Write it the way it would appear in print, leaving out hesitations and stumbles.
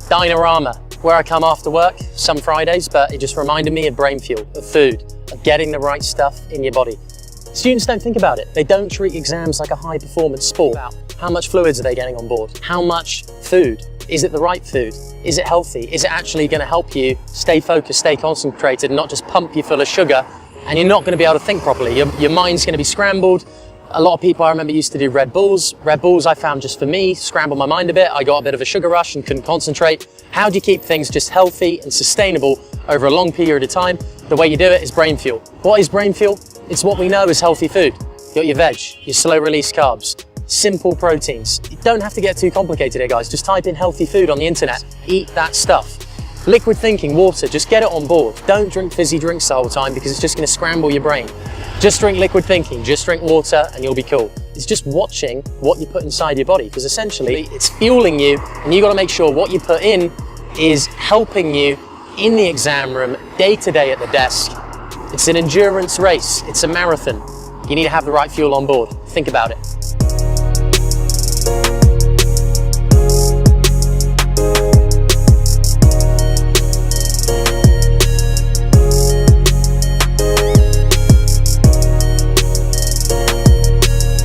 Dinorama, where I come after work some Fridays, but it just reminded me of brain fuel, of food, of getting the right stuff in your body. Students don't think about it. They don't treat exams like a high performance sport. How much fluids are they getting on board? How much food? Is it the right food? Is it healthy? Is it actually going to help you stay focused, stay concentrated, and not just pump you full of sugar, and you're not going to be able to think properly? Your mind's going to be scrambled. A lot of people I remember used to do Red Bulls. Red Bulls I found just for me, scrambled my mind a bit. I got a bit of a sugar rush and couldn't concentrate. How do you keep things just healthy and sustainable over a long period of time? The way you do it is brain fuel. What is brain fuel? It's what we know is healthy food. You got your veg, your slow release carbs, simple proteins. You don't have to get too complicated here, guys. Just type in healthy food on the internet. Eat that stuff. Liquid thinking, water, just get it on board. Don't drink fizzy drinks the whole time because it's just going to scramble your brain. Just drink liquid thinking, just drink water and you'll be cool. It's just watching what you put inside your body, because essentially it's fueling you, and you got to make sure what you put in is helping you in the exam room, day to day at the desk. It's an endurance race, it's a marathon. You need to have the right fuel on board. Think about it.